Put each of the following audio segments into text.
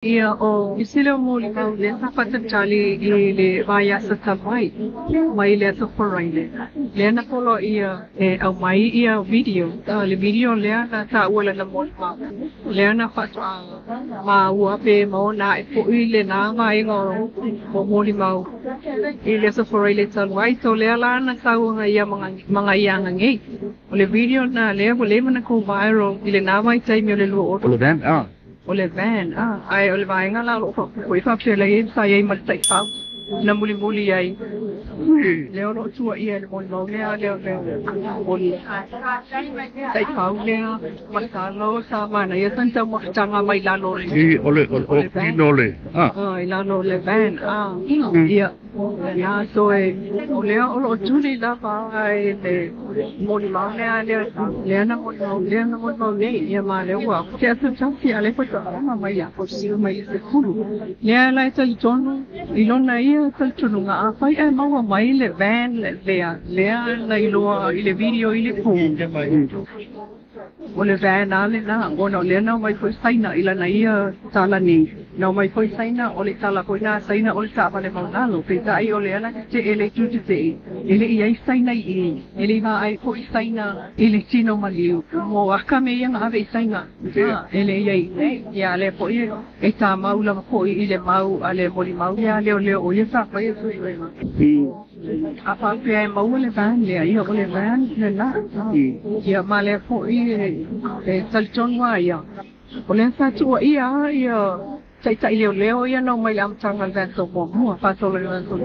Iya, oh, isila mo lang din sa patentali ile vaya sa tabay. May le sa foreign. Le na polo iya au mai iya video. Le video le na sa wala na mo pa. Le na fa ma wa pe mo na po ile na mai ngo mo li mau. Ile sa foreign le sa wai so le la na sa nga iya mga iya ngi. Le video na le man ko viral ile na mai tay mi le lo. Ole dan Oleh van, ay oleh van nga lang ko ifa pala yun saya magtay pa na muli-muli ay leo no tua iya mo no leo muli tay pa leo masalo sama na yan sa mo tanga may lalo ole lalo le van iya ya so leo tuli la pa ay muli ma leo na mo ya ma leo wa kaya sa siya le pa ma may ya ko siya may sa kulo leo la sa jono ilon na iya sa tuno nga ay mawa mai le van le na ilo ile video ile po ole van ale na ngono le na mai foi sai na ila na ia sala ni no mai foi sai na ole sala ko na sai na ole sa pale mau na lo pe sai ole na te ele tu te ele ia sai na ele va ai foi sai na ele tino maliu mo aka me yang ave sai na ele ia le po ia e sa mau la po ile mau ale moli mau ia le o ia sa pa ia su apa pe mau le van le ia ole van le na ia ma le po salchon wa ia ole sa tu ia chạy leo ia no mai lam chang al van so mo pa so le so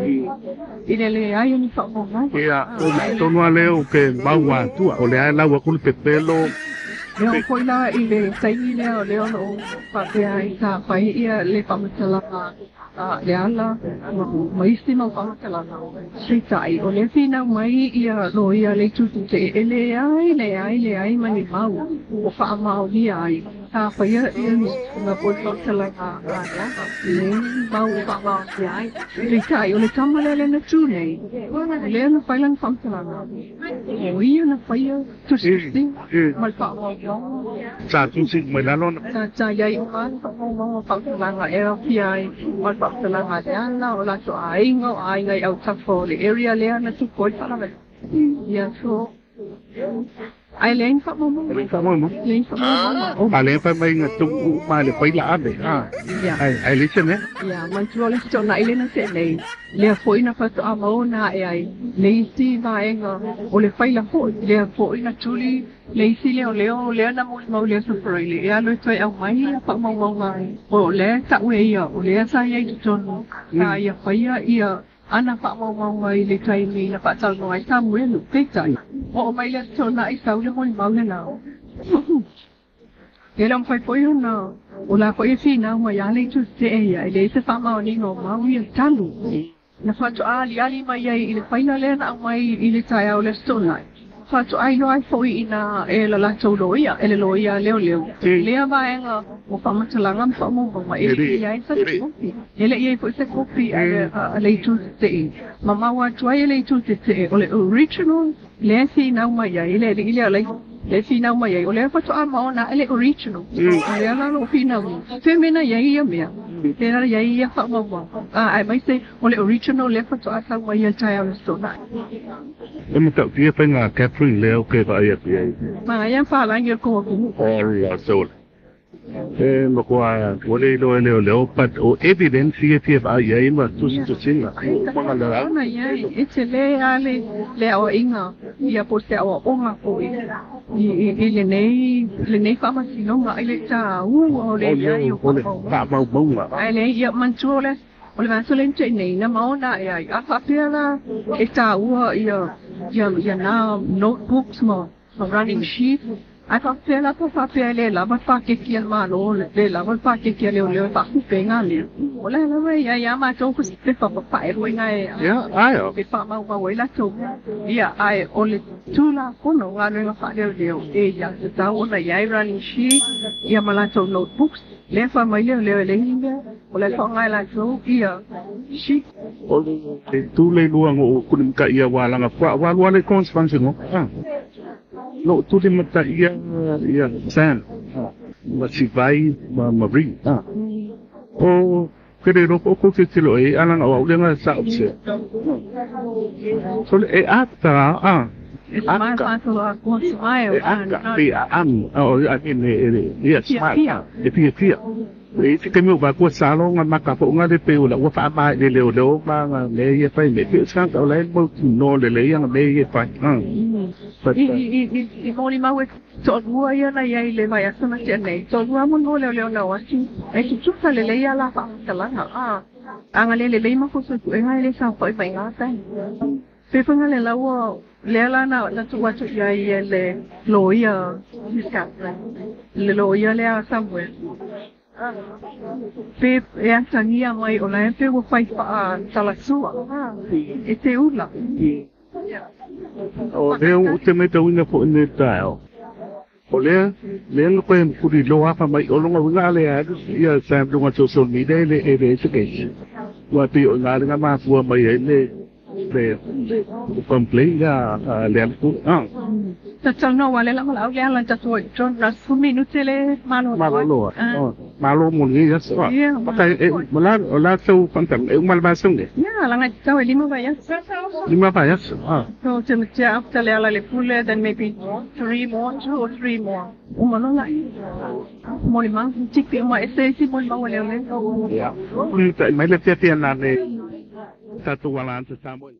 ile le ai ni fa mo na ia to no leo ke bawa tu ole ai la wa kul pepelo leo ko ila ile sai leo no pa pe ai sa pa ia le pa mtala le ala mai si ma pa mtala si sai ole fina mai ia no ia le tu te ele ai mani mau o fa mau ni ai ta pa ia na po mtala ya le mau pa mau ni ai le sai ole kamala le na tu nei le na pa lang pa mtala o ia na pa ia tu si mal pa sa tu si mai la lon sa yai man mo pa lang era pi mal pa lang yan na wala so ai ngai out for the area le na tu ko pa na ya so ai lên pháp mong lên pháp mong lên phải mấy người tung mà để quay lại để ai lấy chân đấy mình cho lên chỗ này lên nó sẽ này le phổi nó phải tao máu na ai lấy si vai ngờ ole phải là phổi le phổi nó chuli lấy si leo nó mau leo sụp rồi le lối chơi ông mấy pháp mong ole tạo về ole sai ai chọn sai phải anak pak mau ngai le trai ni na pak chal ngai sa mu lu pe chai o mai le chon na isau le mon mau le na ke long fai poi na ola ko fi na ma ya le chu se ya le se fa mau ni ngo mau ya chalu na fa cho ali mai ya ile fai na le na mai ile chai au le stone lai fa cho ai lo ai foi ina la chou loia ele loia leo le ba en o fa ma chala ngam fa mo ma ele ya sa ele ye foi se kopi le tu te mama wa choi le tu te ole original le si na ma ya ile le fi na ma ya ole fa cho ma na ele original ole la lo fi na fe me na ya me te na ya fa mo ai mai se ole original le fa cho sa ma ya chai au so na em tạo phía phải ngà Catherine leo kê vào ai vậy mà em pha lại nhiều cô cũng là rồi em mà qua đây đôi leo bắt o evidence phía vào ai mà tu sinh là mà là này ấy chỉ leo inga ya po se o onga po ile nei pharmacy no nga ile cha le ya yo ba mau bông mà ai le ya man chu le ole van so len che nei na mau na ya fa pia la e cha ya na notebooks mo running sheet ai fa pela to fa pele la ba fa ke kia ma lo le la ba fa ke kia le fa ku pe nga le ola la we ya ma cho ku se fa pa pa ro nga ya ai pe pa ma wa we la cho ya ai ole tu la ko no nga le fa le e ya ta o na ya ra ni shi ya ma la cho notebooks le fa mai le ni ola fa nga la cho ya shi tu le luang o kun ka ia wala nga wa le conscience ngo no tu le mata ia san ma si vai ma bring o kere ro ko ke tilo e ala nga wa le nga sa opse so e ata it's my fault ko smile and oh I mean yes smile if you e te ke meu ba ko salo nga maka po nga de pe la wa fa ba de le ma nga le ye fa me pe sang ka le mo no le yang me ye fa but i mo ni ma we to wa ya na ya le ma ya sa na che nei to wa mo no le na wa chi e tu sa le ya la fa ka la ha anga le ma ko so tu e nga le sa fa ba nga ta pe fa nga le la wo le la na tu wa tu ya ye le lo ya ni ka le lo ya le a somewhere pe e tangia mai o la pe wo fai pa tala sua e te ula o le te me te winga po ne tao o le ko ku di lo fa mai o lo nga le a ia sa lo social media le e be se ke wa pi o nga ma fu mai le complain ya le ku ta chang no wa le la la ya la ta so jon na su minute le malo mo ni ya so pa e la so pantam e mal ba sung de ya la nga ta we lima ba ya so te me cha after le pule then maybe 2 or 3 more mo no la mo ni ma tik pe ma ese si mo ma le ya ni ta mai le te na ne ta tu wala ta mo